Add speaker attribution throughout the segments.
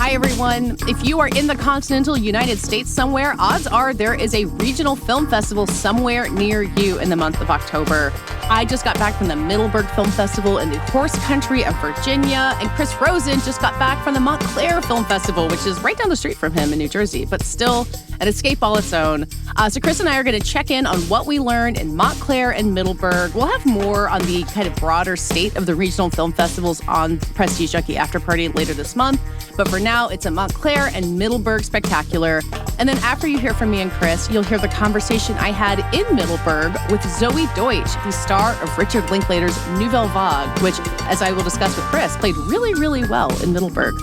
Speaker 1: Hi, everyone. If you are in the continental United States somewhere, odds are there is a regional film festival somewhere near you in the month of October. I just got back from the Middleburg Film Festival in the horse country of Virginia, and Chris Rosen just got back from the Montclair Film Festival, which is right down the street from him in New Jersey, but still an escape all its own. So Chris and I are going to check in on what we learned in Montclair and Middleburg. We'll have more on the kind of broader state of the regional film festivals on Prestige Junkie After Party later this month. But for now, it's a Montclair and Middleburg spectacular. And then after you hear from me and Chris, you'll hear the conversation I had in Middleburg with Zoey Deutch, the star of Richard Linklater's Nouvelle Vague, which, as I will discuss with Chris, played really, really well in Middleburg.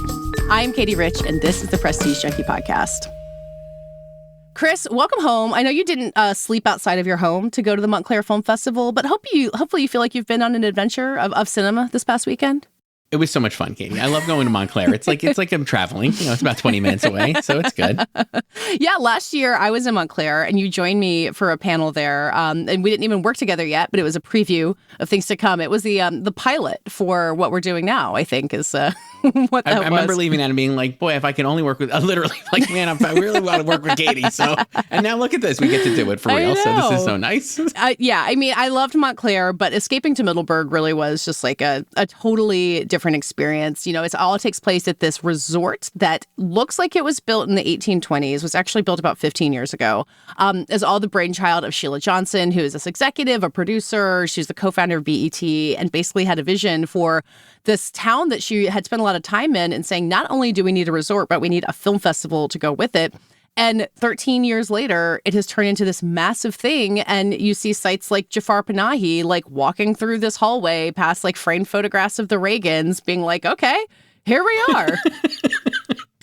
Speaker 1: I'm Katey Rich, and this is the Prestige Junkie Podcast. Chris, welcome home. I know you didn't sleep outside of your home to go to the Montclair Film Festival, but hopefully you feel like you've been on an adventure of cinema this past weekend.
Speaker 2: It was so much fun, Katey. I love going to Montclair. It's like I'm traveling. It's about 20 minutes away, so it's good.
Speaker 1: Yeah, last year I was in Montclair, and you joined me for a panel there. And we didn't even work together yet, but it was a preview of things to come. It was the pilot for what we're doing now, I think, is what that was.
Speaker 2: I remember leaving that and being like, boy, if I can only work with, literally, like, man, I really want to work with Katey. So, and now look at this. We get to do it for real. So this is so nice.
Speaker 1: Yeah, I mean, I loved Montclair, but escaping to Middleburg really was just like a totally different experience. It takes place at this resort that looks like it was built in the 1820s, was actually built about 15 years ago. Is all the brainchild of Sheila Johnson, who is this executive, a producer. She's the co-founder of BET, and basically had a vision for this town that she had spent a lot of time in, and saying, not only do we need a resort, but we need a film festival to go with it. And 13 years later, it has turned into this massive thing. And you see sites like Jafar Panahi, like walking through this hallway past like framed photographs of the Reagans, being like, okay, here we are.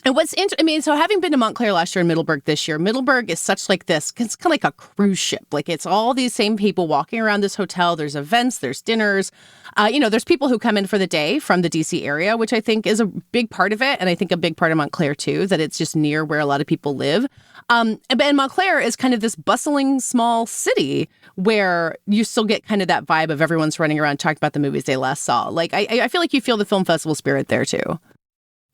Speaker 1: And what's interesting, so having been to Montclair last year and Middleburg this year, Middleburg is such like this, it's kind of like a cruise ship. Like, it's all these same people walking around this hotel. There's events, there's dinners. There's people who come in for the day from the DC area, which I think is a big part of it. And I think a big part of Montclair, too, that it's just near where a lot of people live. And Montclair is kind of this bustling small city where you still get kind of that vibe of everyone's running around talking about the movies they last saw. Like, I feel like you feel the film festival spirit there, too.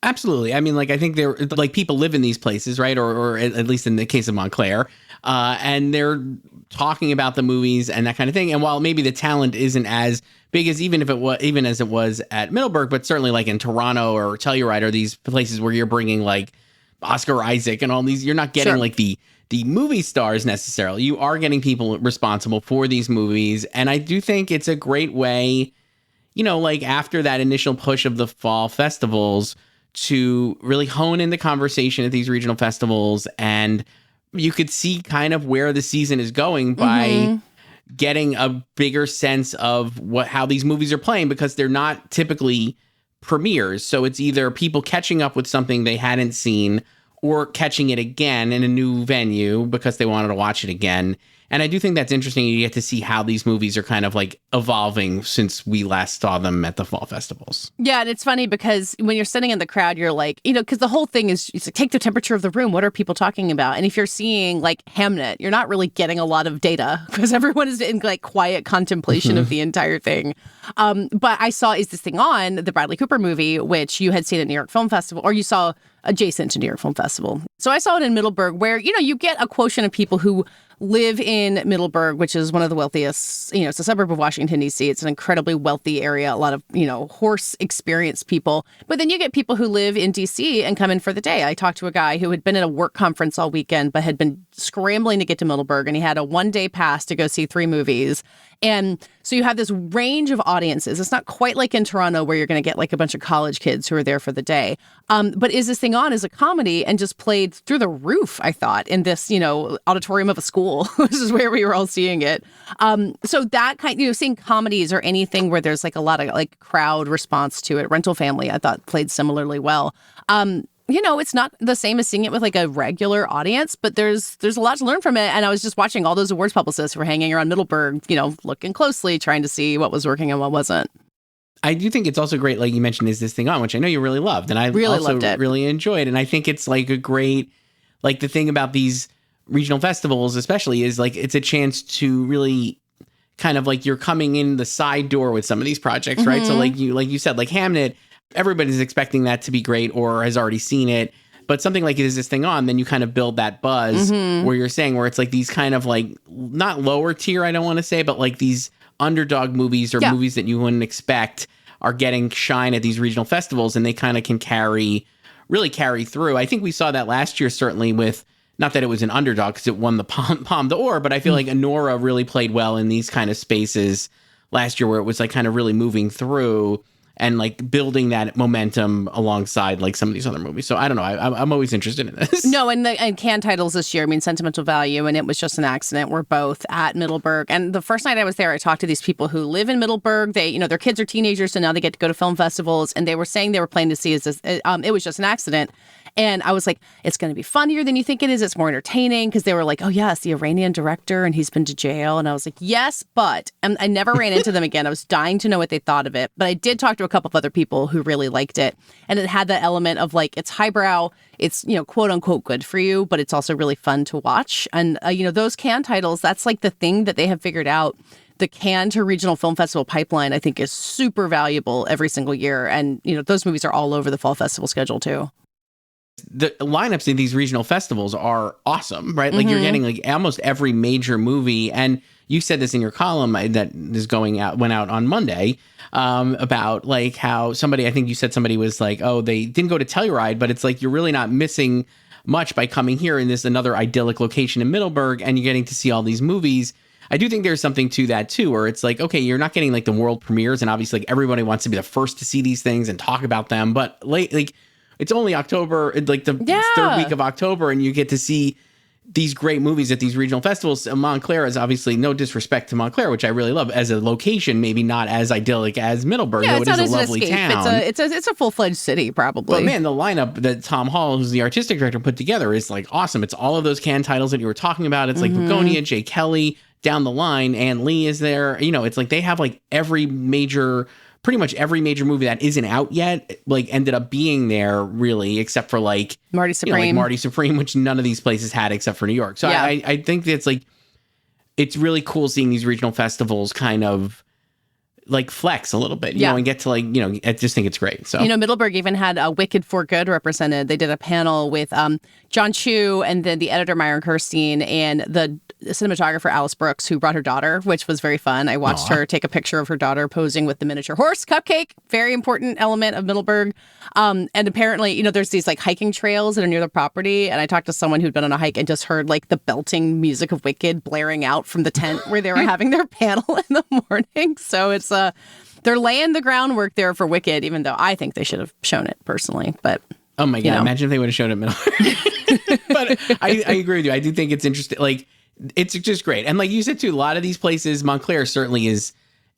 Speaker 2: Absolutely. I mean, like, I think they're like people live in these places, right? Or at least in the case of Montclair, and they're talking about the movies and that kind of thing. And while maybe the talent isn't as big as even as it was at Middleburg, but certainly like in Toronto or Telluride or these places where you're bringing like Oscar Isaac and all these, you're not getting like the movie stars necessarily. You are getting people responsible for these movies. And I do think it's a great way, like after that initial push of the fall festivals, to really hone in the conversation at these regional festivals. And you could see kind of where the season is going by getting a bigger sense of how these movies are playing, because they're not typically premieres. So it's either people catching up with something they hadn't seen or catching it again in a new venue because they wanted to watch it again. And I do think that's interesting. You get to see how these movies are kind of like evolving since we last saw them at the fall festivals.
Speaker 1: Yeah, and it's funny because when you're sitting in the crowd, you're like, because the whole thing is, it's like, take the temperature of the room. What are people talking about? And if you're seeing like Hamnet, you're not really getting a lot of data because everyone is in like quiet contemplation of the entire thing. But I saw Is This Thing On, the Bradley Cooper movie, which you had seen at New York Film Festival, or you saw adjacent to New York Film Festival. So I saw it in Middleburg, where, you get a quotient of people who live in Middleburg, which is one of the wealthiest, it's a suburb of Washington, D.C. It's an incredibly wealthy area, a lot of, horse experienced people. But then you get people who live in D.C. and come in for the day. I talked to a guy who had been at a work conference all weekend, but had been scrambling to get to Middleburg, and he had a one-day pass to go see 3 movies. And so you have this range of audiences. It's not quite like in Toronto where you're going to get like a bunch of college kids who are there for the day. But Is This Thing On is a comedy and just played through the roof, I thought, in this, auditorium of a school. This is where we were all seeing it. So that kind, seeing comedies or anything where there's like a lot of like crowd response to it. Rental Family, I thought, played similarly well. It's not the same as seeing it with like a regular audience, but there's a lot to learn from it. And I was just watching all those awards publicists who were hanging around Middleburg, looking closely, trying to see what was working and what wasn't.
Speaker 2: I do think it's also great, like you mentioned, Is This Thing On, which I know you really loved. And I really enjoyed. And I think it's like a great, like the thing about these regional festivals especially is like it's a chance to really kind of like you're coming in the side door with some of these projects, right? So like you said, like Hamnet, everybody's expecting that to be great or has already seen it. But something like, is this thing on? Then you kind of build that buzz where you're saying, where it's like these kind of like, not lower tier, I don't want to say, but like these underdog movies or movies that you wouldn't expect are getting shine at these regional festivals, and they kind of can really carry through. I think we saw that last year, certainly with, not that it was an underdog because it won the Palme d'Or, but I feel like Anora really played well in these kind of spaces last year where it was like kind of really moving through and like building that momentum alongside like some of these other movies. So I don't know. I'm always interested in this.
Speaker 1: No, and Cannes titles this year, I mean, Sentimental Value and It Was Just an Accident were both at Middleburg. And the first night I was there, I talked to these people who live in Middleburg. They, their kids are teenagers, so now they get to go to film festivals. And they were saying they were planning to see It Was Just an Accident. And I was like, it's going to be funnier than you think it is. It's more entertaining, because they were like, oh, yeah, it's the Iranian director and he's been to jail. And I was like, yes, but I never ran into them again. I was dying to know what they thought of it. But I did talk to a couple of other people who really liked it. And it had that element of like, it's highbrow, it's, quote unquote, good for you, but it's also really fun to watch. And, those Cannes titles, that's like the thing that they have figured out. The Cannes to Regional Film Festival pipeline, I think, is super valuable every single year. And, those movies are all over the fall festival schedule, too.
Speaker 2: The lineups in these regional festivals are awesome, right? Like you're getting like almost every major movie. And you said this in your column that went out on Monday, about like how somebody, I think you said somebody was like, oh, they didn't go to Telluride, but it's like, you're really not missing much by coming here in this another idyllic location in Middleburg, and you're getting to see all these movies. I do think there's something to that too, where it's like, okay, you're not getting like the world premieres, and obviously like everybody wants to be the first to see these things and talk about them, but it's only October, like the third week of October, and you get to see these great movies at these regional festivals. Montclair is obviously, no disrespect to Montclair, which I really love as a location, maybe not as idyllic as Middleburg, though it is a lovely town.
Speaker 1: It's a full-fledged city, probably.
Speaker 2: But man, the lineup that Tom Hall, who's the artistic director, put together is like awesome. It's all of those Cannes titles that you were talking about. It's like Begonia, Jay Kelly, down the line, Ann Lee is there. It's like they have like pretty much every major movie that isn't out yet, like ended up being there, really, except for like
Speaker 1: Marty Supreme,
Speaker 2: Marty Supreme, which none of these places had except for New York. So yeah. I think that's like, it's really cool seeing these regional festivals kind of like flex a little bit, you know, and get to like, I just think it's great. So,
Speaker 1: Middleburg even had Wicked for Good represented. They did a panel with John Chu and then the editor Myron Kirstein and the cinematographer Alice Brooks, who brought her daughter, which was very fun. I watched her take a picture of her daughter posing with the miniature horse Cupcake, very important element of Middleburg. And apparently, there's these like hiking trails that are near the property. And I talked to someone who'd been on a hike and just heard like the belting music of Wicked blaring out from the tent where they were having their panel in the morning. So it's they're laying the groundwork there for Wicked, even though I think they should have shown it personally. But
Speaker 2: oh my God, imagine if they would have shown it Middleburg. But I agree with you. I do think it's interesting. Like, it's just great. And like you said, too, a lot of these places, Montclair certainly is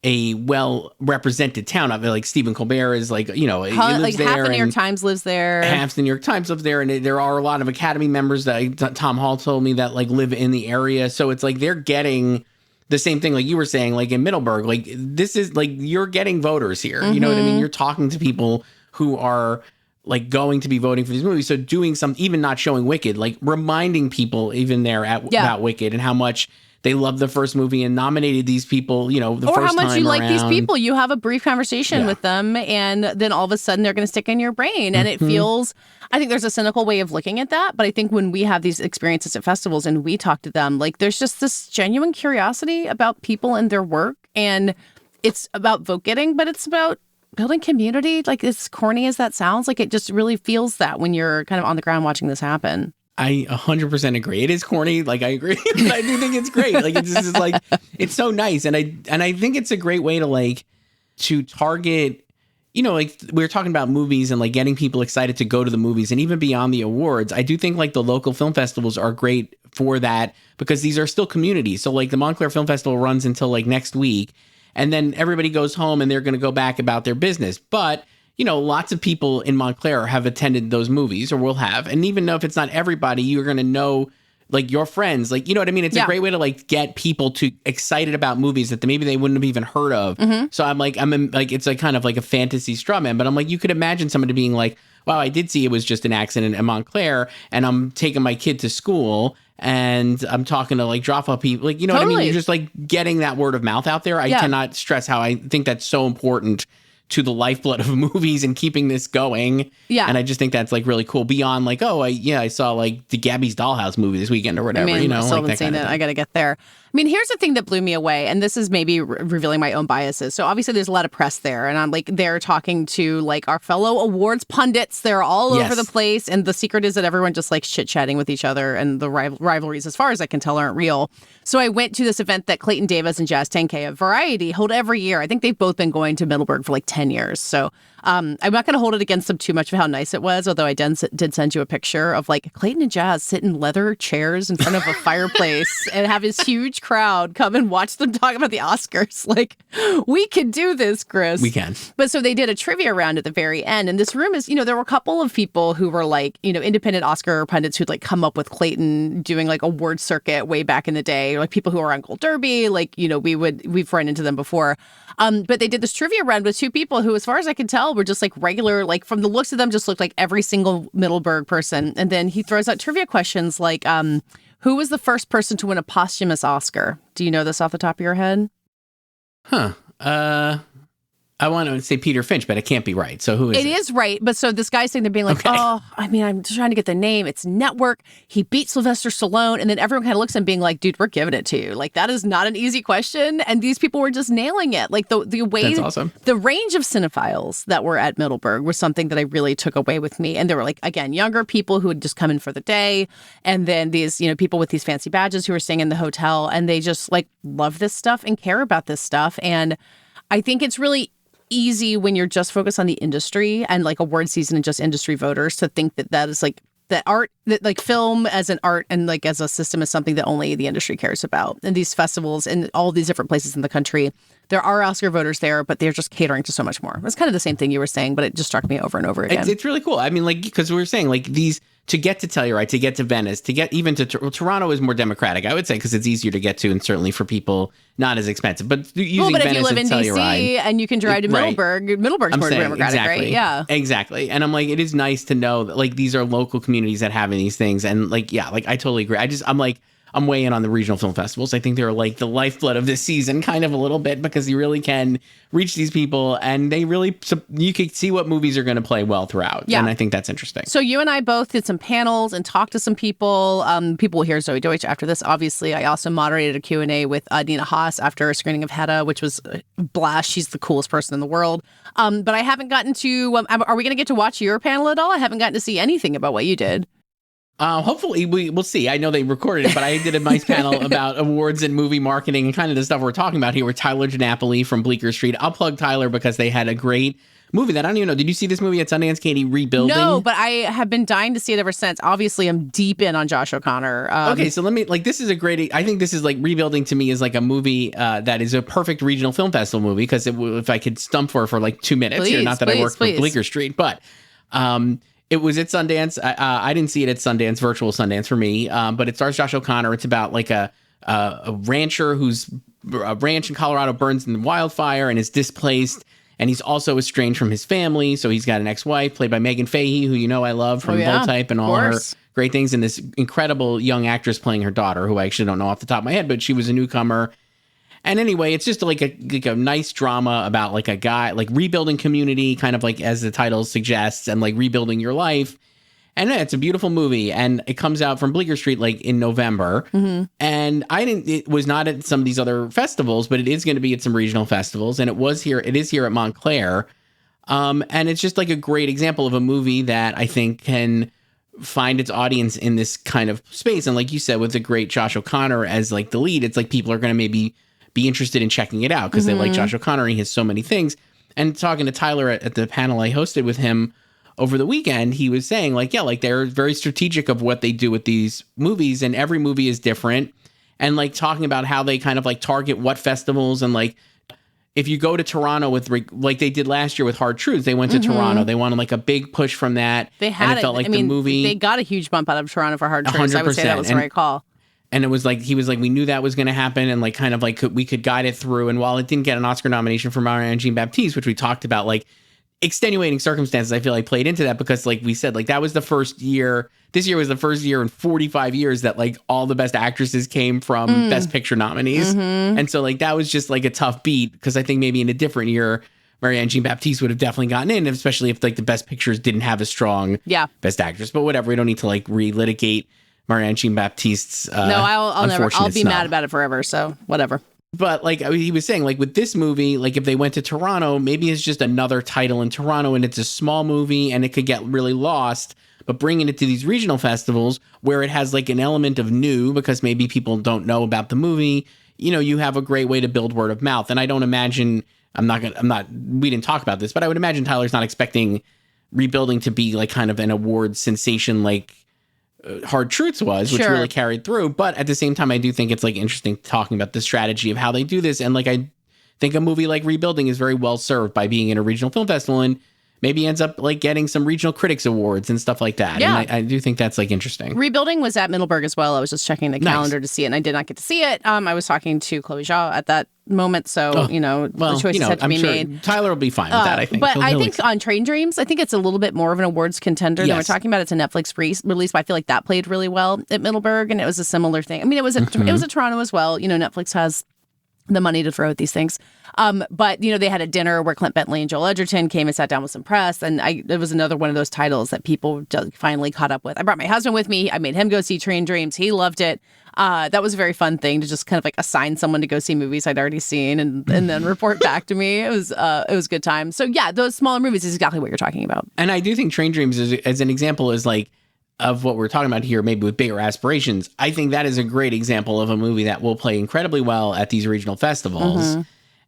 Speaker 2: a well-represented town. Of it. Like Stephen Colbert is like, he lives
Speaker 1: like
Speaker 2: there.
Speaker 1: Half the New York Times lives there.
Speaker 2: Half the New York Times lives there. And there are a lot of Academy members that Tom Hall told me that like live in the area. So it's like they're getting the same thing like you were saying, like in Middleburg. Like this is like you're getting voters here. You know what I mean? You're talking to people who are like going to be voting for these movies. So doing some, even not showing Wicked, like reminding people even there about Wicked and how much they loved the first movie and nominated these people, the first time around. Or how much you like
Speaker 1: these people. You have a brief conversation with them and then all of a sudden they're going to stick in your brain. And it feels, I think there's a cynical way of looking at that. But I think when we have these experiences at festivals and we talk to them, like there's just this genuine curiosity about people and their work. And it's about vote getting, but it's about building community. Like as corny as that sounds, like it just really feels that when you're kind of on the ground watching this happen.
Speaker 2: I 100% agree. It is corny. Like I agree, but I do think it's great. Like it's just like, it's so nice. And I think it's a great way to target, like we were talking about movies and like getting people excited to go to the movies and even beyond the awards. I do think like the local film festivals are great for that because these are still communities. So like the Montclair Film Festival runs until like next week. And then everybody goes home and they're going to go back about their business. But, lots of people in Montclair have attended those movies or will have. And even though if it's not everybody, you're going to know like your friends, like, you know what I mean? It's a great way to like get people to excited about movies that maybe they wouldn't have even heard of. So it's like kind of like a fantasy straw man. But I'm like, you could imagine somebody being like, wow, I did see It Was Just an Accident in Montclair and I'm taking my kid to school. And I'm talking to like drop off people, like, what I mean? You're just like getting that word of mouth out there. I cannot stress how I think that's so important to the lifeblood of movies and keeping this going.
Speaker 1: Yeah.
Speaker 2: And I just think that's like really cool beyond like, oh, I saw like the Gabby's Dollhouse movie this weekend or whatever,
Speaker 1: I
Speaker 2: like
Speaker 1: haven't
Speaker 2: that
Speaker 1: seen
Speaker 2: kind
Speaker 1: it.
Speaker 2: of thing.
Speaker 1: I got to get there. I mean, here's the thing that blew me away, and this is maybe revealing my own biases. So obviously there's a lot of press there, and I'm like, they're talking to like our fellow awards pundits. They're all over the place, and the secret is that everyone just like chit-chatting with each other, and the rivalries, as far as I can tell, aren't real. So I went to this event that Clayton Davis and Jazz 10K of Variety hold every year. I think they've both been going to Middleburg for like 10 years. So I'm not going to hold it against them too much of how nice it was, although I did send you a picture of like Clayton and Jazz sit in leather chairs in front of a fireplace and have this huge crowd come and watch them talk about the Oscars. Like, we can do this, Chris.
Speaker 2: We can.
Speaker 1: But so they did a trivia round at the very end. And this room is, there were a couple of people who were like, independent Oscar pundits who'd like come up with Clayton doing like award circuit way back in the day, or like people who were on Gold Derby. Like, we've run into them before. But they did this trivia round with two people who, as far as I can tell, were just like regular, like from the looks of them, just looked like every single Middleburg person. And then he throws out trivia questions like, who was the first person to win a posthumous Oscar? Do you know this off the top of your head?
Speaker 2: Huh. I want to say Peter Finch, but it can't be right. So who is it?
Speaker 1: It is right. But so this guy's saying, they're being like, I'm just trying to get the name. It's Network. He beat Sylvester Stallone. And then everyone kind of looks at him being like, dude, we're giving it to you. Like, that is not an easy question. And these people were just nailing it. Like the way,
Speaker 2: that's awesome.
Speaker 1: The range of cinephiles that were at Middleburg was something that I really took away with me. And there were like, again, younger people who had just come in for the day. And then these, people with these fancy badges who were staying in the hotel. And they just like love this stuff and care about this stuff. And I think it's really easy when you're just focused on the industry and like award season and just industry voters to think that is like that art, that like film as an art and like as a system is something that only the industry cares about. And these festivals and all these different places in the country, there are Oscar voters there, but they're just catering to so much more. It's kind of the same thing you were saying, but it just struck me over and over again.
Speaker 2: It's really cool. I mean, like, because we were saying like these, to get to Telluride, to get to Venice, to get even to Toronto is more democratic, I would say, because it's easier to get to, and certainly for people not as expensive. But using
Speaker 1: but
Speaker 2: Venice
Speaker 1: if you live in DC and you can drive to Middleburg, Middleburg's more democratic,
Speaker 2: exactly,
Speaker 1: right? Yeah,
Speaker 2: exactly. And I'm like, it is nice to know that like these are local communities that have these things, and like, yeah, like I totally agree. I'm way in on the regional film festivals. I think they're like the lifeblood of this season, kind of a little bit, because you really can reach these people and they really, you can see what movies are going to play well throughout. Yeah. And I think that's interesting.
Speaker 1: So you and I both did some panels and talked to some people. People will hear Zoey Deutch after this, obviously. I also moderated a Q&A with Nina Haas after a screening of Hedda, which was a blast. She's the coolest person in the world. But I haven't gotten to, are we going to get to watch your panel at all? I haven't gotten to see anything about what you did.
Speaker 2: Hopefully we'll see. I know they recorded it, but I did a nice panel about awards and movie marketing and kind of the stuff we're talking about here with Tyler DiNapoli from Bleecker Street. I'll plug Tyler because they had a great movie that I don't even know. Did you see this movie at Sundance, Katey, Rebuilding?
Speaker 1: No, but I have been dying to see it ever since. Obviously, I'm deep in on Josh O'Connor.
Speaker 2: Okay, so let me, like, this is a great, I think this is like Rebuilding to me is like a movie that is a perfect regional film festival movie, because if I could stump for like 2 minutes here, not that I work for Bleecker Street, but it was at Sundance. I didn't see it at Sundance, virtual Sundance for me, but it stars Josh O'Connor. It's about like a rancher whose ranch in Colorado burns in the wildfire and is displaced. And he's also estranged from his family. So he's got an ex-wife played by Megan Fahey, who I love from Bold Type and all her great things. And this incredible young actress playing her daughter, who I actually don't know off the top of my head, but she was a newcomer. And anyway, it's just like a nice drama about like a guy, like rebuilding community, kind of like as the title suggests, and like rebuilding your life. And it's a beautiful movie, and it comes out from Bleecker Street like in November. Mm-hmm. And it was not at some of these other festivals, but it is going to be at some regional festivals. And it is here at Montclair. And it's just like a great example of a movie that I think can find its audience in this kind of space. And like you said, with the great Josh O'Connor as like the lead, it's like people are going to maybe be interested in checking it out because they like Josh O'Connor and he has so many things. And talking to Tyler at the panel I hosted with him over the weekend, he was saying like, yeah, like they're very strategic of what they do with these movies, and every movie is different. And like talking about how they kind of like target what festivals, and like if you go to Toronto with like they did last year with Hard Truths, they went to Toronto. They wanted like a big push from that.
Speaker 1: They had
Speaker 2: and it felt like the movie.
Speaker 1: They got a huge bump out of Toronto for Hard Truths.
Speaker 2: 100%.
Speaker 1: I would say that was the right call.
Speaker 2: And it was like, he was like, we knew that was going to happen, and like kind of like we could guide it through. And while it didn't get an Oscar nomination for Marianne Jean-Baptiste, which we talked about, like extenuating circumstances, I feel like played into that, because like we said, like that was the first year. This year was the first year in 45 years that like all the best actresses came from Best Picture nominees. And so like that was just like a tough beat, because I think maybe in a different year, Marianne Jean-Baptiste would have definitely gotten in, especially if like the Best Pictures didn't have a strong Best Actress. But whatever, we don't need to like relitigate Marianne Jean-Baptiste's
Speaker 1: no, I'll be
Speaker 2: snub.
Speaker 1: mad about it forever. So whatever.
Speaker 2: But like he was saying, like with this movie, like if they went to Toronto, maybe it's just another title in Toronto and it's a small movie and it could get really lost. But bringing it to these regional festivals where it has like an element of new because maybe people don't know about the movie, you know, you have a great way to build word of mouth. And I don't imagine we didn't talk about this, but I would imagine Tyler's not expecting Rebuilding to be like kind of an award sensation like Hard Truths was, which really carried through. But at the same time, I do think it's like interesting talking about the strategy of how they do this. And like, I think a movie like Rebuilding is very well served by being in a regional film festival and maybe ends up like getting some regional critics awards and stuff like that.
Speaker 1: Yeah.
Speaker 2: And I do think that's like interesting.
Speaker 1: Rebuilding was at Middleburg as well. I was just checking the calendar to see it and I did not get to see it. I was talking to Chloe Zhao at that moment. So, the choices had to be made.
Speaker 2: Tyler will be fine with that, I think.
Speaker 1: But I think on Train Dreams, I think it's a little bit more of an awards contender than we're talking about. It's a Netflix release, but I feel like that played really well at Middleburg and it was a similar thing. I mean, it was a Toronto as well. You know, Netflix has the money to throw at these things. But, they had a dinner where Clint Bentley and Joel Edgerton came and sat down with some press. And it was another one of those titles that people finally caught up with. I brought my husband with me. I made him go see Train Dreams. He loved it. That was a very fun thing to just kind of like assign someone to go see movies I'd already seen and then report back to me. It was a good time. So yeah, those smaller movies is exactly what you're talking about.
Speaker 2: And I do think Train Dreams as an example is like, of what we're talking about here, maybe with bigger aspirations, I think that is a great example of a movie that will play incredibly well at these regional festivals.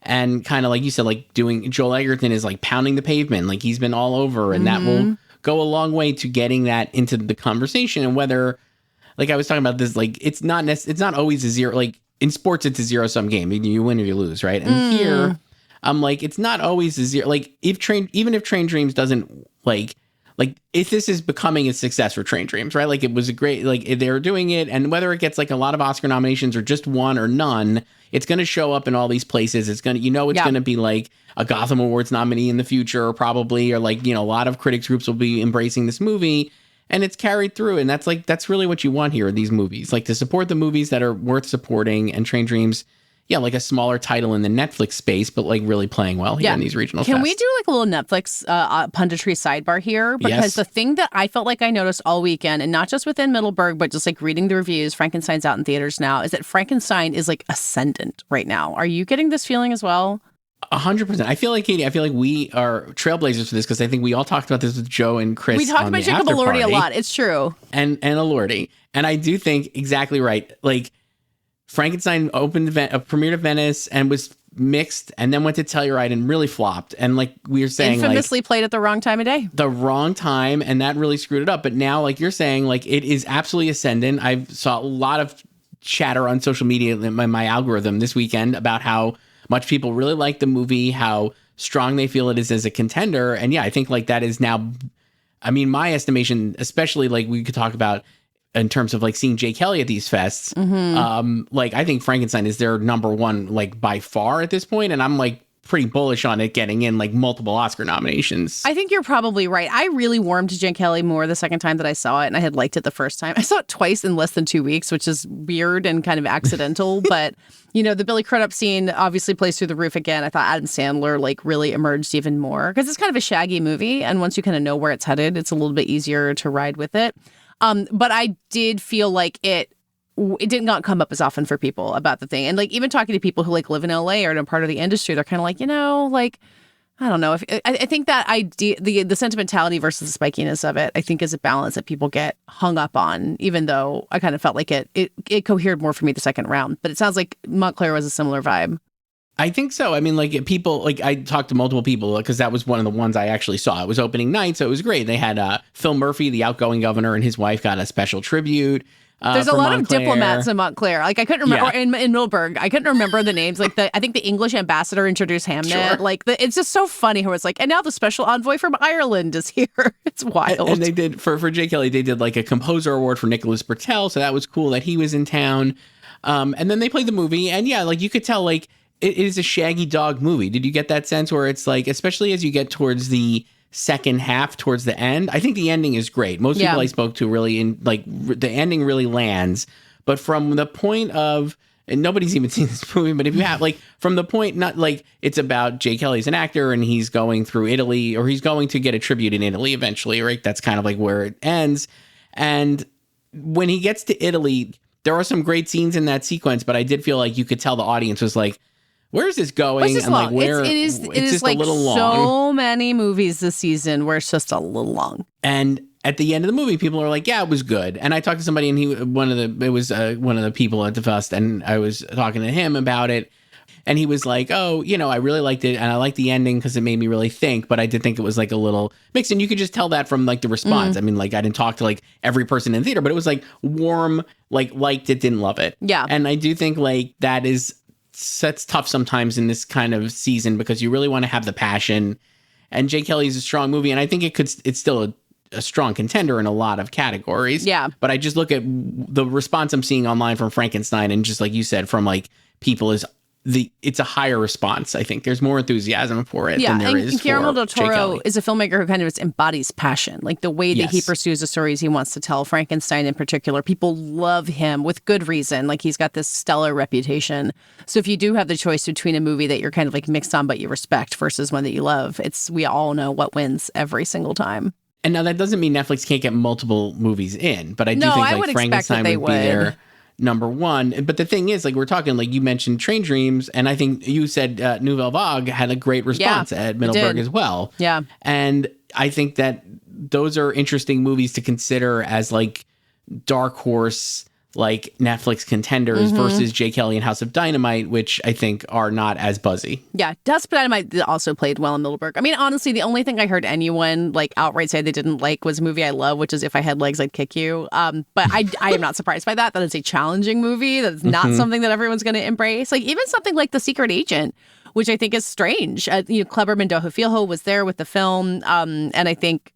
Speaker 2: And kind of like you said, like doing Joel Edgerton is like pounding the pavement, like he's been all over, and that will go a long way to getting that into the conversation. And whether, like I was talking about this, like it's not always a zero. Like in sports, it's a zero-sum game. You win or you lose, right? And here, I'm like, it's not always a zero. Like even if Train Dreams doesn't like if this is becoming a success for Train Dreams, right? Like it was a great, like they're doing it, and whether it gets like a lot of Oscar nominations or just one or none, it's going to show up in all these places. It's going to, it's going to be like a Gotham Awards nominee in the future, probably, or like, a lot of critics groups will be embracing this movie, and it's carried through. And that's really what you want here in these movies, like to support the movies that are worth supporting. And Train Dreams, like a smaller title in the Netflix space, but like really playing well here in these regional
Speaker 1: Can
Speaker 2: fests.
Speaker 1: we do like a little Netflix punditry sidebar here? Because the thing that I felt like I noticed all weekend, and not just within Middleburg, but just like reading the reviews, Frankenstein's out in theaters now, is that Frankenstein is like ascendant right now. Are you getting this feeling as well?
Speaker 2: 100%. I feel like, Katey, we are trailblazers for this because I think we all talked about this with Joe and Chris.
Speaker 1: We talked about Jacob Elordi a lot. It's true.
Speaker 2: And Elordi. And I do think exactly right. Like, Frankenstein premiered at Venice and was mixed and then went to Telluride and really flopped. And like we were saying,
Speaker 1: infamously played at the wrong time of day.
Speaker 2: The wrong time. And that really screwed it up. But now, like you're saying, like it is absolutely ascendant. I saw a lot of chatter on social media in my algorithm this weekend about how much people really like the movie, how strong they feel it is as a contender. And yeah, I think like that is now, I mean, my estimation, especially like we could talk about in terms of like seeing Jay Kelly at these fests, like I think Frankenstein is their number one, like by far at this point, and I'm like pretty bullish on it getting in like multiple Oscar nominations.
Speaker 1: I think you're probably right. I really warmed to Jay Kelly more the second time that I saw it, and I had liked it the first time. I saw it twice in less than 2 weeks, which is weird and kind of accidental, but the Billy Crudup scene obviously plays through the roof again. I thought Adam Sandler like really emerged even more because it's kind of a shaggy movie, and once you kind of know where it's headed, it's a little bit easier to ride with it. But I did feel like it did not come up as often for people about the thing. And like even talking to people who like live in LA or in a part of the industry, they're kind of like, like, I don't know. I think that idea, the sentimentality versus the spikiness of it, I think is a balance that people get hung up on, even though I kind of felt like it cohered more for me the second round. But it sounds like Montclair was a similar vibe.
Speaker 2: I think so. I mean, like people, like I talked to multiple people because that was one of the ones I actually saw. It was opening night, so it was great. They had Phil Murphy, the outgoing governor, and his wife got a special tribute.
Speaker 1: There's a lot
Speaker 2: Montclair.
Speaker 1: Of diplomats in Montclair. Like I couldn't remember in Middleburg. I couldn't remember the names. Like I think the English ambassador introduced Hamnet. Sure. Like it's just so funny how it's like, and now the special envoy from Ireland is here. It's wild.
Speaker 2: And they did for Jay Kelly. They did like a composer award for Nicholas Bertel, so that was cool that he was in town. And then they played the movie, and yeah, like you could tell like. It is a shaggy dog movie. Did you get that sense where it's like, especially as you get towards the second half, towards the end? I think the ending is great. Most people I spoke to really the ending really lands. But from the point of and nobody's even seen this movie, but if you have, like, from the point, not like it's about Jay Kelly's an actor and he's going through Italy, or he's going to get a tribute in Italy eventually, right? That's kind of like where it ends. And when he gets to Italy, there are some great scenes in that sequence, but I did feel like you could tell the audience was like, where's this going?
Speaker 1: Where's this
Speaker 2: and
Speaker 1: long?
Speaker 2: like, where
Speaker 1: it is
Speaker 2: just
Speaker 1: like
Speaker 2: a little long.
Speaker 1: So many movies this season where it's just a little long.
Speaker 2: And at the end of the movie, people are like, yeah, it was good. And I talked to somebody, and one of the people at the fest, and I was talking to him about it. And he was like, oh, I really liked it. And I liked the ending because it made me really think. But I did think it was like a little mixed. And you could just tell that from like the response. I mean, like, I didn't talk to like every person in the theater, but it was like warm, like liked it, didn't love it.
Speaker 1: Yeah.
Speaker 2: And I do think like that's tough sometimes in this kind of season, because you really want to have the passion. And Jay Kelly's a strong movie. And I think it's still a strong contender in a lot of categories.
Speaker 1: Yeah.
Speaker 2: But I just look at the response I'm seeing online from Frankenstein, and just like you said, from like people it's a higher response. I think there's more enthusiasm for it than there is for
Speaker 1: Guillermo del
Speaker 2: Jay
Speaker 1: Toro
Speaker 2: Kelly.
Speaker 1: is a filmmaker who kind of embodies passion, like the way that he pursues the stories he wants to tell. Frankenstein in particular, people love him with good reason. Like, he's got this stellar reputation. So if you do have the choice between a movie that you're kind of like mixed on but you respect versus one that you love, we all know what wins every single time.
Speaker 2: And now that doesn't mean Netflix can't get multiple movies in, but I do think
Speaker 1: I
Speaker 2: like
Speaker 1: would
Speaker 2: Frankenstein would be their number one. But the thing is, like, we're talking, like, you mentioned Train Dreams, and I think you said Nouvelle Vague had a great response at Middleburg as well.
Speaker 1: Yeah.
Speaker 2: And I think that those are interesting movies to consider as like dark horse, like Netflix contenders versus Jay Kelly and House of Dynamite, which I think are not as buzzy.
Speaker 1: Yeah, House of Dynamite also played well in Middleburg. I mean, honestly, the only thing I heard anyone like outright say they didn't like was a movie I love, which is If I Had Legs, I'd Kick You. But I am not surprised by that. That is a challenging movie. That's not something that everyone's going to embrace. Like, even something like The Secret Agent, which I think is strange. Kleber Mendoza Filho was there with the film, and I think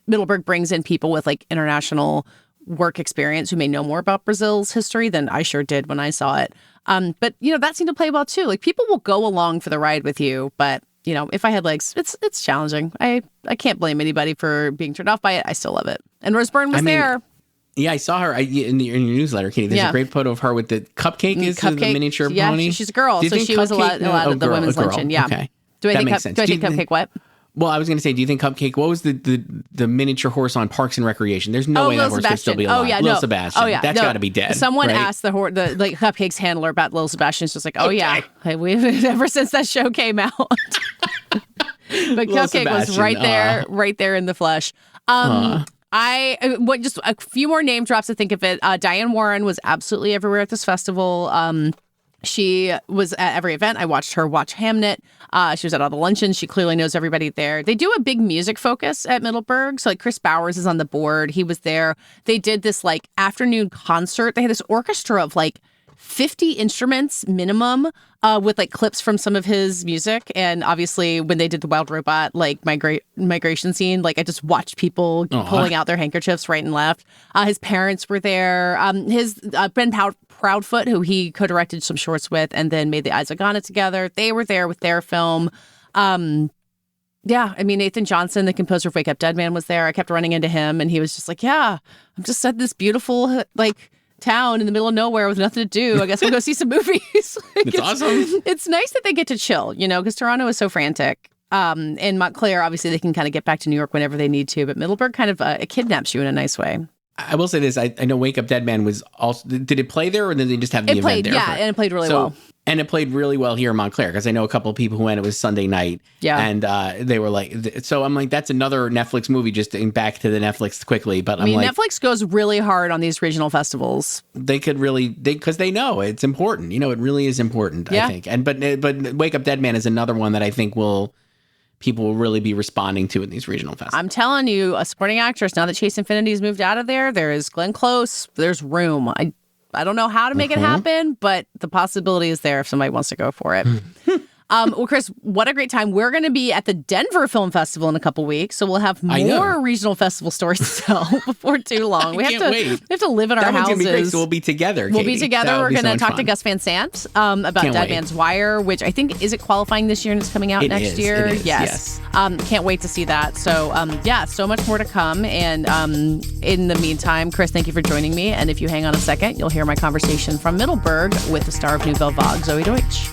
Speaker 1: Middleburg brings in people with like international work experience who may know more about Brazil's history than I sure did when I saw it. But that seemed to play well too. Like, people will go along for the ride with you, but If I Had Legs, it's challenging. I can't blame anybody for being turned off by it. I still love it. And Rose Byrne was there.
Speaker 2: Yeah, I saw her in your newsletter, Katie. There's a great photo of her with the cupcake. The miniature pony.
Speaker 1: Yeah, she's a girl, so she was a lot of the women's luncheon. Yeah.
Speaker 2: Okay.
Speaker 1: Do I think Cupcake what?
Speaker 2: Well, I was going to say, do you think Cupcake, what was the miniature horse on Parks and Recreation? There's no way that horse could still be alive. Lil Sebastian. That's got to be dead.
Speaker 1: Someone
Speaker 2: right?
Speaker 1: asked the like Cupcake's handler about Lil Sebastian. It's just like, we've ever since that show came out. But Cupcake was right there in the flesh. Just a few more name drops to think of it. Diane Warren was absolutely everywhere at this festival. She was at every event. I watched her watch Hamnet. She was at all the luncheons. She clearly knows everybody there. They do a big music focus at Middleburg. So like Chris Bowers is on the board. He was there. They did this like afternoon concert. They had this orchestra of like 50 instruments minimum with like clips from some of his music. And obviously when they did the Wild Robot like migration scene, like I just watched people pulling out their handkerchiefs right and left. His parents were there. Ben Proudfoot, who he co-directed some shorts with and then made the Eyes of Ghana together. They were there with their film. Nathan Johnson, the composer of Wake Up Dead Man, was there. I kept running into him and he was just like, I'm just at this beautiful like town in the middle of nowhere with nothing to do. I guess we'll go see some movies.
Speaker 2: It's awesome.
Speaker 1: It's nice that they get to chill, because Toronto is so frantic. And Montclair, obviously, they can kind of get back to New York whenever they need to. But Middleburg kind of it kidnaps you in a nice way.
Speaker 2: I will say this. I know Wake Up Dead Man was also... Did it play there or did they just have the event there?
Speaker 1: Yeah, and it played really well.
Speaker 2: And it played really well here in Montclair because I know a couple of people who went. It was Sunday night. Yeah. And they were like... So I'm like, that's another Netflix movie, just back to the Netflix quickly. But
Speaker 1: Netflix goes really hard on these regional festivals.
Speaker 2: They could really... Because they know it's important. It really is important, I think. But Wake Up Dead Man is another one that I think people will really be responding to in these regional festivals.
Speaker 1: I'm telling you, a supporting actress, now that Chase Infinity's moved out of there is Glenn Close. There's room. I don't know how to make it happen, but the possibility is there if somebody wants to go for it. Well, Chris, what a great time. We're going to be at the Denver Film Festival in a couple weeks, so we'll have more regional festival stories to tell before too long. We have to live in our houses.
Speaker 2: That one's going to be great, so we'll be together, Katey.
Speaker 1: We'll be together. We're going to talk to Gus Van Sant about Dead Man's Wire, which I think, is it qualifying this year and it's coming out next year?
Speaker 2: It is, yes.
Speaker 1: Can't wait to see that. So, so much more to come. And in the meantime, Chris, thank you for joining me. And if you hang on a second, you'll hear my conversation from Middleburg with the star of Nouvelle Vague, Zoey Deutch.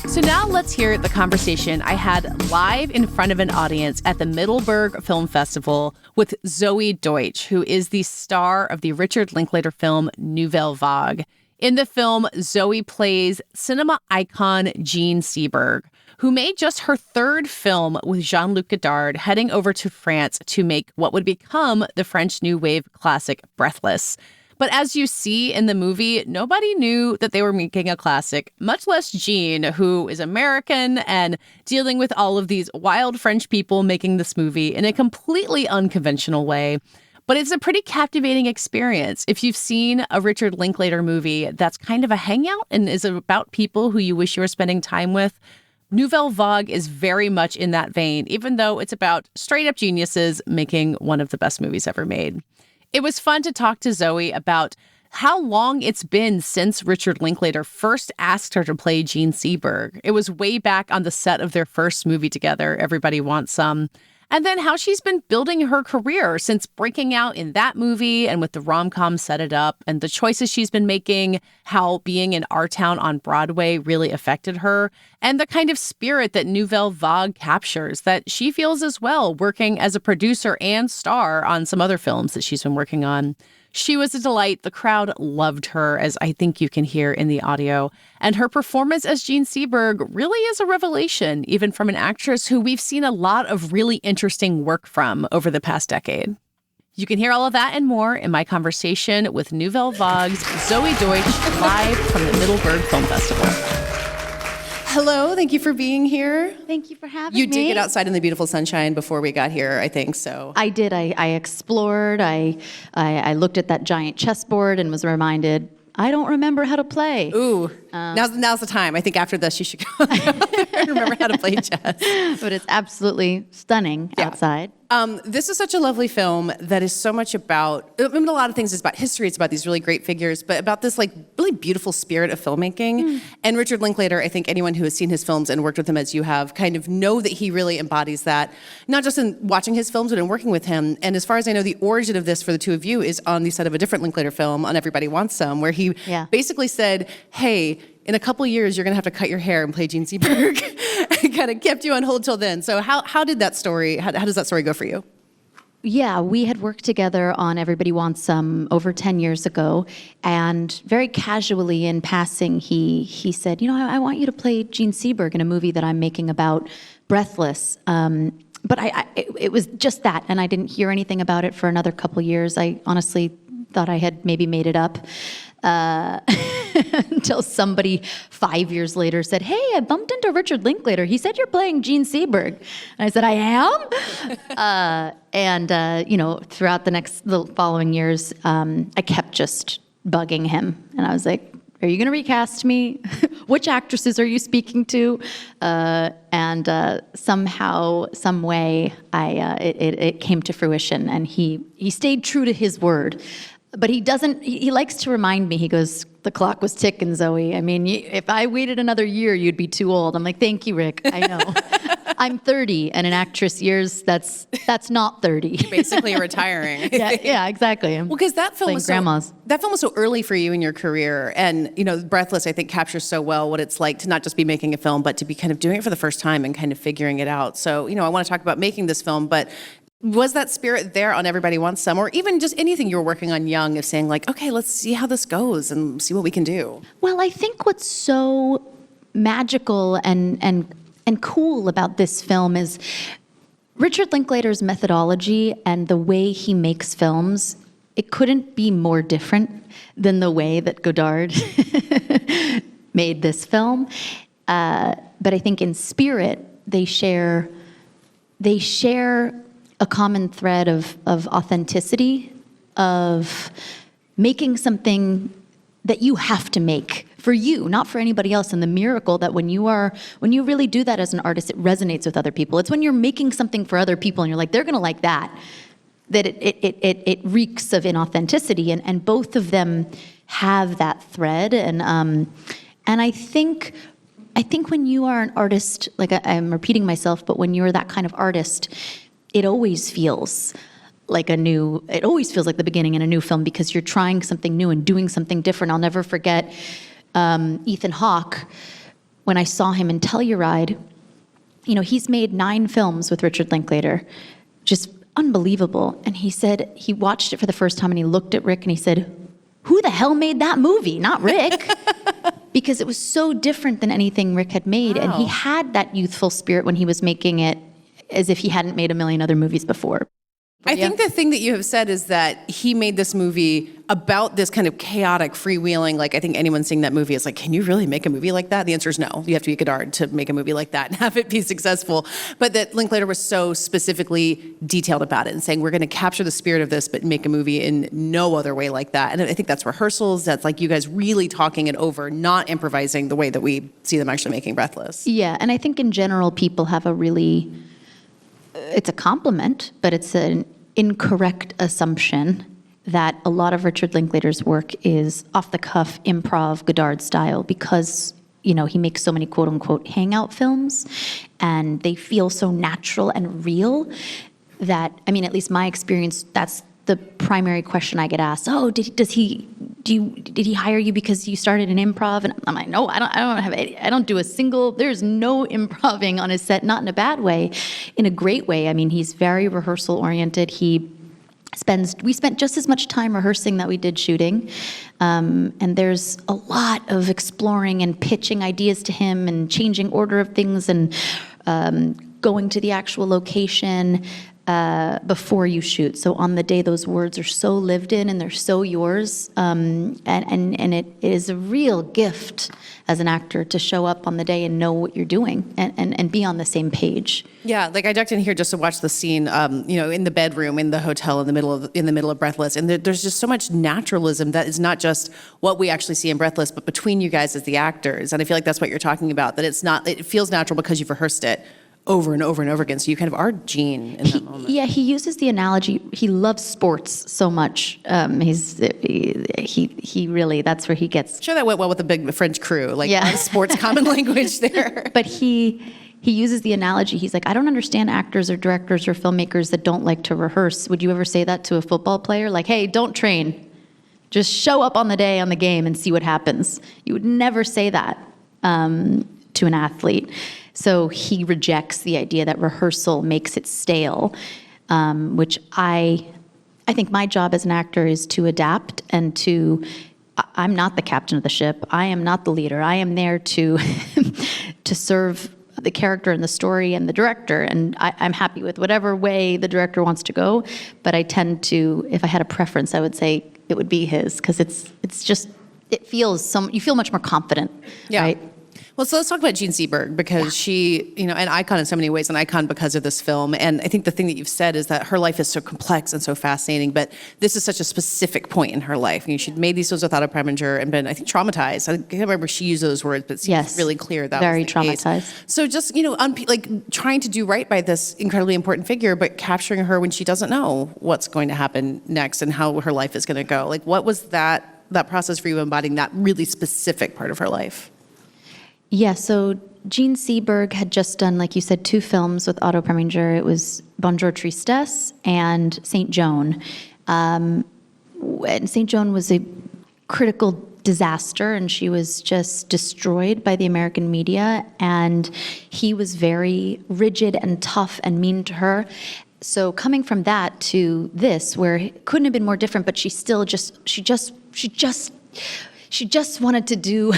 Speaker 1: So now let's hear the conversation I had live in front of an audience at the Middleburg Film Festival with Zoey Deutch, who is the star of the Richard Linklater film Nouvelle Vague. In the film, Zoey plays cinema icon Jean Seberg, who made just her third film with Jean-Luc Godard, heading over to France to make what would become the French New Wave classic Breathless. But as you see in the movie, nobody knew that they were making a classic, much less Jean, who is American and dealing with all of these wild French people making this movie in a completely unconventional way. But it's a pretty captivating experience. If you've seen a Richard Linklater movie that's kind of a hangout and is about people who you wish you were spending time with, Nouvelle Vague is very much in that vein, even though it's about straight-up geniuses making one of the best movies ever made. It was fun to talk to Zoey about how long it's been since Richard Linklater first asked her to play Jean Seberg. It was way back on the set of their first movie together, Everybody Wants Some. And then how she's been building her career since breaking out in that movie and with the rom-com Set It Up, and the choices she's been making, how being in Our Town on Broadway really affected her, and the kind of spirit that Nouvelle Vague captures that she feels as well, working as a producer and star on some other films that she's been working on. She was a delight. The crowd loved her, as I think you can hear in the audio. And her performance as Jean Seberg really is a revelation, even from an actress who we've seen a lot of really interesting work from over the past decade. You can hear all of that and more in my conversation with Nouvelle Vague's Zoey Deutch, live from the Middleburg Film Festival. Hello, thank you for being here.
Speaker 3: Thank you for having me.
Speaker 1: You did get outside in the beautiful sunshine before we got here, I think, so.
Speaker 3: I did. I explored. I looked at that giant chessboard and was reminded, I don't remember how to play.
Speaker 1: Ooh, now's the time. I think after this you should go and remember how to play chess.
Speaker 3: But it's absolutely stunning outside.
Speaker 1: This is such a lovely film that is so much about, I mean, a lot of things is about history, it's about these really great figures, but about this like really beautiful spirit of filmmaking. And Richard Linklater, I think anyone who has seen his films and worked with him as you have, kind of know that he really embodies that, not just in watching his films, but in working with him. And as far as I know, the origin of this for the two of you is on the set of a different Linklater film, on Everybody Wants Some, where he basically said, hey, in a couple of years, you're going to have to cut your hair and play Jean Seberg. And kind of kept you on hold till then. So how did that story, how does that story go for you?
Speaker 3: Yeah, we had worked together on Everybody Wants Some over 10 years ago, and very casually in passing, he said, I want you to play Jean Seberg in a movie that I'm making about Breathless. But it was just that, and I didn't hear anything about it for another couple years. I honestly thought I had maybe made it up. Until somebody 5 years later said, hey, I bumped into Richard Linklater. He said you're playing Jean Seberg. And I said, I am? Throughout the following years, I kept just bugging him. And I was like, are you going to recast me? Which actresses are you speaking to? Somehow, some way, it came to fruition. And he stayed true to his word. But he likes to remind me, he goes, the clock was ticking, Zoey. I mean, if I waited another year, you'd be too old. I'm like, thank you, Rick. I know. I'm 30, and in actress years, that's not 30.
Speaker 1: You're basically retiring.
Speaker 3: yeah, exactly.
Speaker 1: Well, because that film was so early for you in your career. And, Breathless, I think, captures so well what it's like to not just be making a film, but to be kind of doing it for the first time and kind of figuring it out. So, I want to talk about making this film, but was that spirit there on Everybody Wants Some, or even just anything you were working on young, of saying like, okay, let's see how this goes and see what we can do?
Speaker 3: Well, I think what's so magical and cool about this film is Richard Linklater's methodology and the way he makes films. It couldn't be more different than the way that Godard made this film. But I think in spirit, they share a common thread of authenticity, of making something that you have to make for you, not for anybody else. And the miracle that when you really do that as an artist, it resonates with other people. It's when you're making something for other people and you're like, they're gonna like that it reeks of inauthenticity. And both of them have that thread. And I think when you are an artist, like I'm repeating myself, but when you're that kind of artist, it always feels like the beginning in a new film, because you're trying something new and doing something different. I'll never forget Ethan Hawke, when I saw him in Telluride. You know, he's made 9 films with Richard Linklater, just unbelievable. And he said he watched it for the first time and he looked at Rick and he said, "Who the hell made that movie? Not Rick." Because it was so different than anything Rick had made. Wow. And he had that youthful spirit when he was making it, as if he hadn't made a million other movies before.
Speaker 1: I think the thing that you have said is that he made this movie about this kind of chaotic freewheeling. Like, I think anyone seeing that movie is like, can you really make a movie like that? The answer is no. You have to be Godard to make a movie like that and have it be successful. But that Linklater was so specifically detailed about it and saying, we're going to capture the spirit of this, but make a movie in no other way like that. And I think that's rehearsals. That's like you guys really talking it over, not improvising the way that we see them actually making Breathless.
Speaker 3: Yeah, and I think in general, people have it's a compliment, but it's an incorrect assumption that a lot of Richard Linklater's work is off-the-cuff improv Godard style, because, you know, he makes so many quote-unquote hangout films, and they feel so natural and real that, I mean, at least my experience, that's the primary question I get asked. Oh, did he hire you because you started an improv? And I'm like, no, I don't do a single, there's no improving on his set, not in a bad way, in a great way. I mean, he's very rehearsal oriented. We spent just as much time rehearsing that we did shooting. And there's a lot of exploring and pitching ideas to him and changing order of things and going to the actual location before you shoot. So on the day, those words are so lived in and they're so yours. And it is a real gift as an actor to show up on the day and know what you're doing and be on the same page.
Speaker 1: Yeah, like I ducked in here just to watch the scene, in the bedroom, in the hotel, in the middle of Breathless, and there's just so much naturalism that is not just what we actually see in Breathless, but between you guys as the actors. And I feel like that's what you're talking about. That it feels natural because you've rehearsed it over and over and over again. So you kind of are Gene in that moment. Yeah,
Speaker 3: he uses the analogy. He loves sports so much. He really, that's where he gets.
Speaker 1: Sure, that went well with the big French crew. Like, yeah. Sports common language there.
Speaker 3: But he uses the analogy. He's like, I don't understand actors or directors or filmmakers that don't like to rehearse. Would you ever say that to a football player? Like, hey, don't train. Just show up on the day on the game and see what happens. You would never say that to an athlete. So he rejects the idea that rehearsal makes it stale, which I think my job as an actor is to adapt and I'm not the captain of the ship. I am not the leader. I am there to serve the character and the story and the director. And I'm happy with whatever way the director wants to go. But I tend to, if I had a preference, I would say it would be his, because you feel much more confident,
Speaker 1: yeah.
Speaker 3: Right?
Speaker 1: Well, so let's talk about Jean Seberg, because she, an icon in so many ways, an icon because of this film. And I think the thing that you've said is that her life is so complex and so fascinating, but this is such a specific point in her life. She'd made these films with Otto Preminger and been, I think, traumatized. I can't remember if she used those words, but it seems really clear that
Speaker 3: very
Speaker 1: was the
Speaker 3: traumatized.
Speaker 1: Case. So just, trying to do right by this incredibly important figure, but capturing her when she doesn't know what's going to happen next and how her life is going to go. Like, what was that process for you, embodying that really specific part of her life?
Speaker 3: Yeah, so Jean Seberg had just done, like you said, 2 films with Otto Preminger. It was Bonjour Tristesse and Saint Joan. And Saint Joan was a critical disaster, and she was just destroyed by the American media. And he was very rigid and tough and mean to her. So coming from that to this, where it couldn't have been more different, but she still she just wanted to do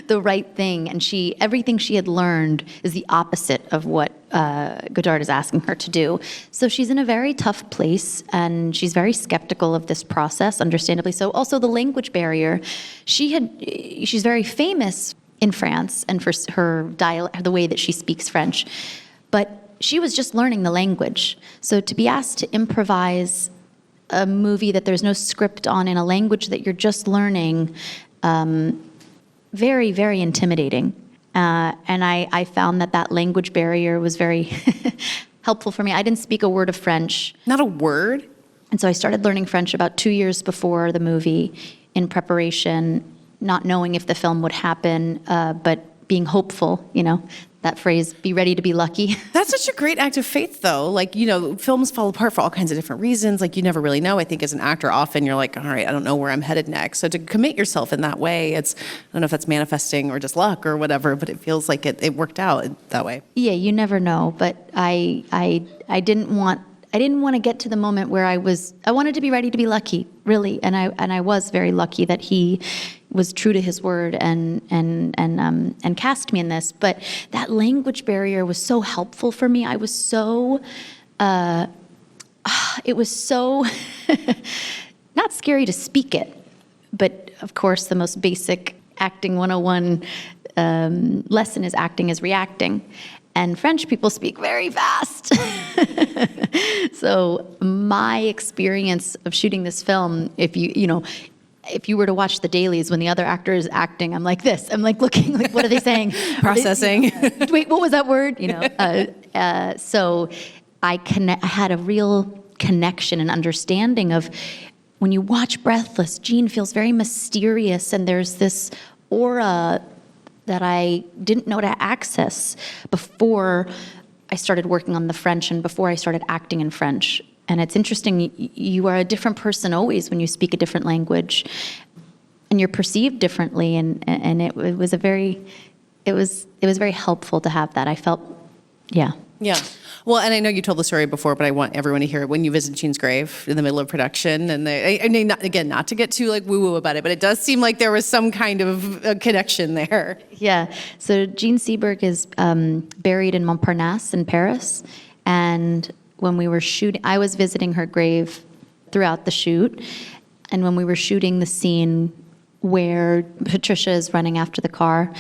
Speaker 3: the right thing, and everything she had learned is the opposite of what Godard is asking her to do. So she's in a very tough place, and she's very skeptical of this process, understandably so. Also, the language barrier. She's very famous in France and for her the way that she speaks French. But she was just learning the language. So to be asked to improvise a movie that there's no script on in a language that you're just learning, very, very intimidating. And I found that language barrier was very helpful for me. I didn't speak a word of French.
Speaker 1: Not a word?
Speaker 3: And so I started learning French about 2 years before the movie in preparation, not knowing if the film would happen, but being hopeful, that phrase, be ready to be lucky.
Speaker 1: That's such a great act of faith, though. Like, films fall apart for all kinds of different reasons. Like, you never really know. I think as an actor, often you're like, all right, I don't know where I'm headed next. So to commit yourself in that way, I don't know if that's manifesting or just luck or whatever, but it feels like it worked out that way.
Speaker 3: Yeah, you never know. But I didn't want to get to the moment where I wanted to be ready to be lucky, really. And I was very lucky that he was true to his word and cast me in this. But that language barrier was so helpful for me. I was so, it was so not scary to speak it, but of course the most basic acting 101 lesson is acting is reacting. And French people speak very fast. So my experience of shooting this film, if you were to watch the dailies when the other actor is acting, I'm like this. I'm like looking, like, what are they saying?
Speaker 1: Processing.
Speaker 3: Wait, what was that word? So I had a real connection and understanding of when you watch Breathless, Jean feels very mysterious, and there's this aura that I didn't know to access before I started working on the French and before I started acting in French. And it's interesting, you are a different person always when you speak a different language, and you're perceived differently. And it was very helpful to have that. I felt, yeah.
Speaker 1: Yeah. Well, and I know you told the story before, but I want everyone to hear it. When you visit Jean's grave in the middle of production, and I mean, not to get too like woo-woo about it, but it does seem like there was some kind of a connection there.
Speaker 3: Yeah. So Jean Seberg is buried in Montparnasse in Paris, and when we were shooting, I was visiting her grave throughout the shoot, and when we were shooting the scene where Patricia is running after the car,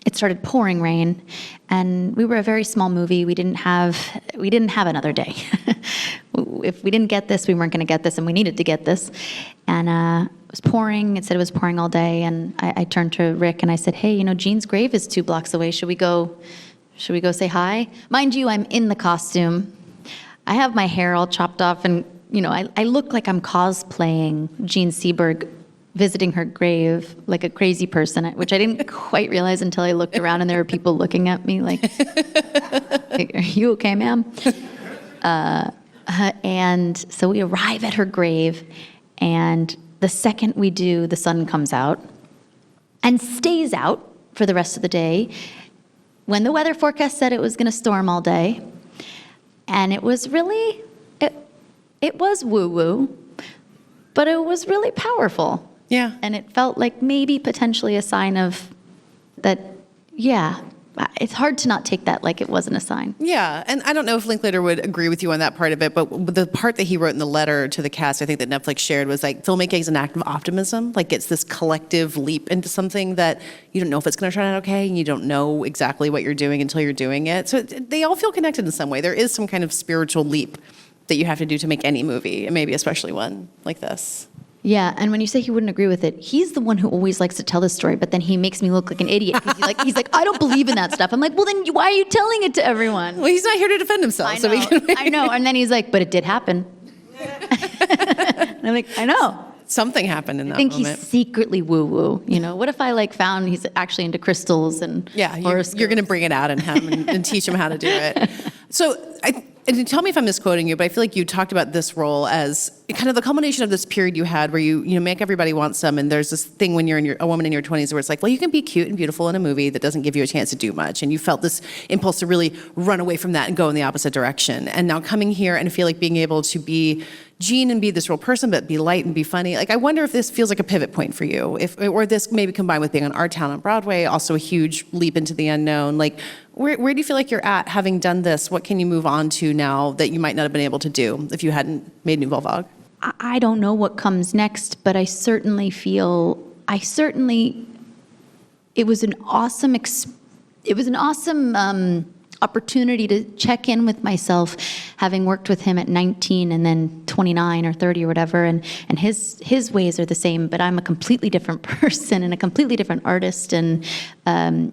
Speaker 3: it started pouring rain, and we were a very small movie. We didn't have another day. If we didn't get this, we weren't going to get this, and we needed to get this. And it was pouring. It said it was pouring all day, and I turned to Rick and I said, "Hey, Jean's grave is 2 blocks away. Should we go say hi?" Mind you, I'm in the costume. I have my hair all chopped off, and I look like I'm cosplaying Jean Seberg visiting her grave like a crazy person, which I didn't quite realize until I looked around and there were people looking at me like, "Are you okay, ma'am?" And so we arrive at her grave, and the second we do, the sun comes out and stays out for the rest of the day when the weather forecast said it was going to storm all day. And it was really, it was woo-woo, but it was really powerful.
Speaker 1: Yeah.
Speaker 3: And it felt like maybe potentially a sign of that, yeah, it's hard to not take that like it wasn't a sign.
Speaker 1: Yeah, and I don't know if Linklater would agree with you on that part of it, but the part that he wrote in the letter to the cast, I think that Netflix shared, was like filmmaking is an act of optimism. Like it's this collective leap into something that you don't know if it's going to turn out okay, and you don't know exactly what you're doing until you're doing it. So they all feel connected in some way. There is some kind of spiritual leap that you have to do to make any movie, and maybe especially one like this.
Speaker 3: Yeah, and when you say he wouldn't agree with it, he's the one who always likes to tell this story, but then he makes me look like an idiot. He's like, I don't believe in that stuff. I'm like, well, then why are you telling it to everyone?
Speaker 1: Well, he's not here to defend himself.
Speaker 3: I know. And then he's like, but it did happen. And I'm like, I know.
Speaker 1: Something happened in that
Speaker 3: moment. I
Speaker 1: moment.
Speaker 3: think he's secretly woo-woo. What if I found he's actually into crystals and
Speaker 1: you're going to bring it out in him and teach him how to do it. So and tell me if I'm misquoting you, but I feel like you talked about this role as kind of the culmination of this period you had where you make everybody want some, and there's this thing when you're a woman in your 20s where it's like, well, you can be cute and beautiful in a movie that doesn't give you a chance to do much, and you felt this impulse to really run away from that and go in the opposite direction. And now coming here and feel like being able to be Jean and be this real person, but be light and be funny. Like, I wonder if this feels like a pivot point for you, or this maybe combined with being on Our Town on Broadway, also a huge leap into the unknown. Like, where do you feel like you're at having done this? What can you move on to now that you might not have been able to do if you hadn't made Nouvelle Vague?
Speaker 3: I don't know what comes next, but I certainly it was an awesome opportunity to check in with myself, having worked with him at 19 and then 29 or 30 or whatever, and his ways are the same, but I'm a completely different person and a completely different artist, and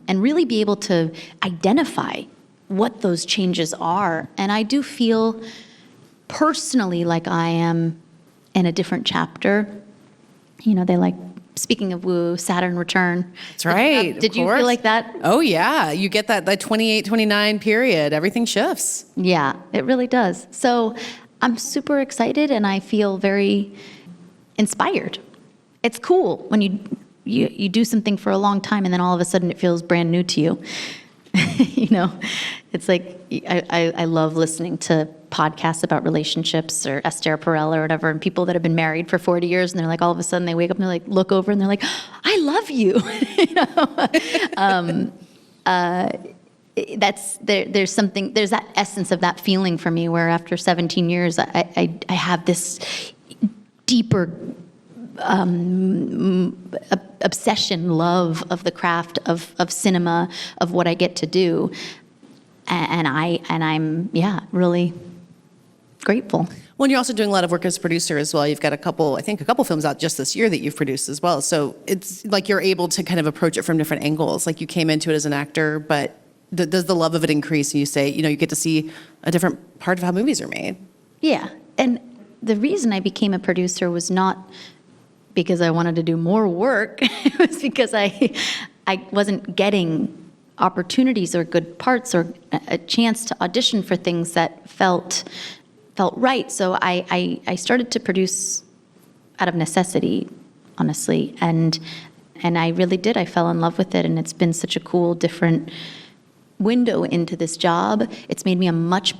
Speaker 3: really be able to identify what those changes are. And I do feel personally like I am in a different chapter. You know, they like, speaking of woo, Saturn return.
Speaker 1: That's right.
Speaker 3: Did you feel like that?
Speaker 1: Oh, yeah. You get that 28, 29 period. Everything shifts.
Speaker 3: Yeah, it really does. So I'm super excited and I feel very inspired. It's cool when you do something for a long time and then all of a sudden it feels brand new to you. You know, it's like I love listening to podcasts about relationships or Esther Perel or whatever, and people that have been married for 40 years and they're like, all of a sudden they wake up and they're like, look over and they're like, I love you. You know? There's that essence of that feeling for me where after 17 years, I have this deeper obsession, love of the craft of cinema, of what I get to do, and I'm really grateful.
Speaker 1: Well, and you're also doing a lot of work as a producer as well. You've got a couple films out just this year that you've produced as well. So it's like you're able to kind of approach it from different angles. Like you came into it as an actor, but does the love of it increase? And you say, you know, you get to see a different part of how movies are made.
Speaker 3: Yeah, and the reason I became a producer was not because I wanted to do more work. It was because I wasn't getting opportunities or good parts or a chance to audition for things that felt right. So I started to produce out of necessity, honestly, and I really did. I fell in love with it, and it's been such a cool, different window into this job. It's made me a much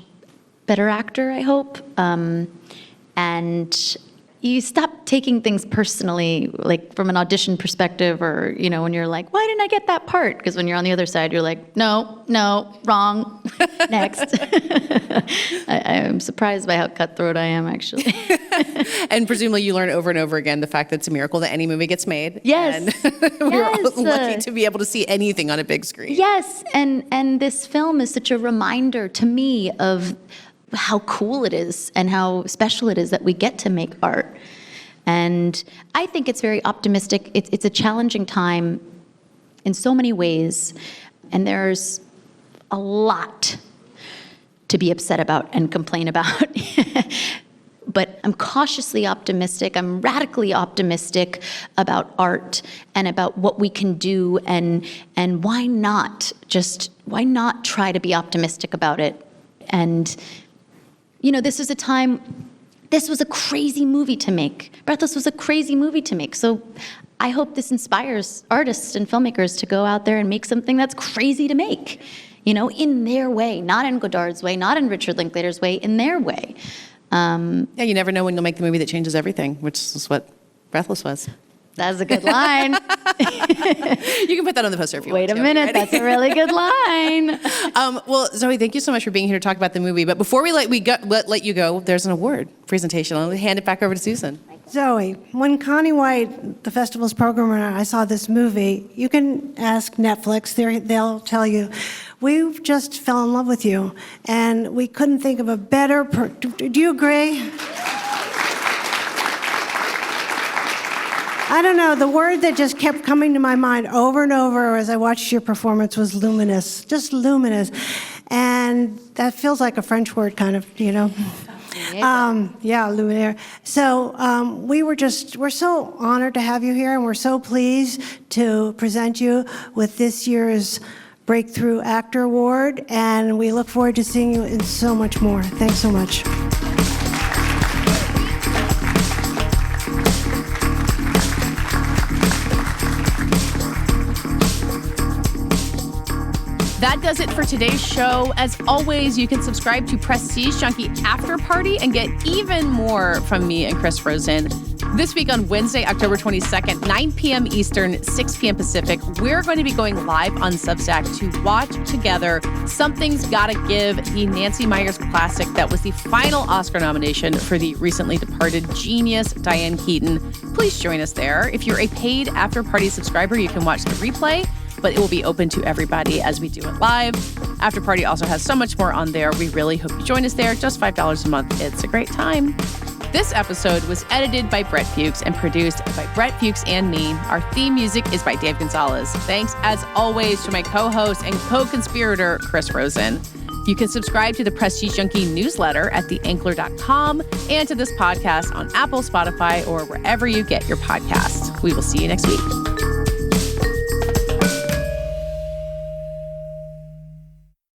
Speaker 3: better actor, I hope, and you stop taking things personally, like from an audition perspective, or, you know, when you're like, why didn't I get that part? Because when you're on the other side, you're like, no, wrong, next. I'm surprised by how cutthroat I am, actually.
Speaker 1: And presumably you learn over and over again the fact that it's a miracle that any movie gets made.
Speaker 3: Yes.
Speaker 1: And we're all lucky to be able to see anything on a big screen.
Speaker 3: Yes, and this film is such a reminder to me of how cool it is and how special it is that we get to make art. And I think it's very optimistic. It's a challenging time in so many ways, and there's a lot to be upset about and complain about. But I'm cautiously optimistic. I'm radically optimistic about art and about what we can do, and why not try to be optimistic about it? And you know, this was a crazy movie to make. Breathless was a crazy movie to make. So I hope this inspires artists and filmmakers to go out there and make something that's crazy to make, you know, in their way, not in Godard's way, not in Richard Linklater's way, in their way.
Speaker 1: Yeah, you never know when you'll make the movie that changes everything, which is what Breathless was.
Speaker 3: That's a good line.
Speaker 1: You can put that on the poster if you want to.
Speaker 3: Wait a minute, that's a really good line.
Speaker 1: Well, Zoey, thank you so much for being here to talk about the movie. But before we let you go, there's an award presentation. I'll hand it back over to Susan.
Speaker 4: Zoey, when Connie White, the festival's programmer, and I saw this movie, you can ask Netflix. They'll tell you, we just fell in love with you, and we couldn't think of a better. Do you agree? I don't know, the word that just kept coming to my mind over and over as I watched your performance was luminous, just luminous. And that feels like a French word, kind of, you know. Yeah, luminaire. So we're so honored to have you here, and we're so pleased to present you with this year's Breakthrough Actor Award, and we look forward to seeing you in so much more. Thanks so much.
Speaker 1: That does it for today's show. As always, you can subscribe to Prestige Junkie After Party and get even more from me and Chris Rosen. This week on Wednesday, October 22nd, 9 p.m. Eastern, 6 p.m. Pacific, we're going to be going live on Substack to watch together Something's Gotta Give, the Nancy Meyers classic that was the final Oscar nomination for the recently departed genius Diane Keaton. Please join us there. If you're a paid After Party subscriber, you can watch the replay. but it will be open to everybody as we do it live. After Party also has so much more on there. We really hope you join us there. Just $5 a month. It's a great time. This episode was edited by Brett Fuchs and produced by Brett Fuchs and me. Our theme music is by Dave Gonzalez. Thanks, as always, to my co-host and co-conspirator, Chris Rosen. You can subscribe to the Prestige Junkie newsletter at theankler.com and to this podcast on Apple, Spotify, or wherever you get your podcasts. We will see you next week.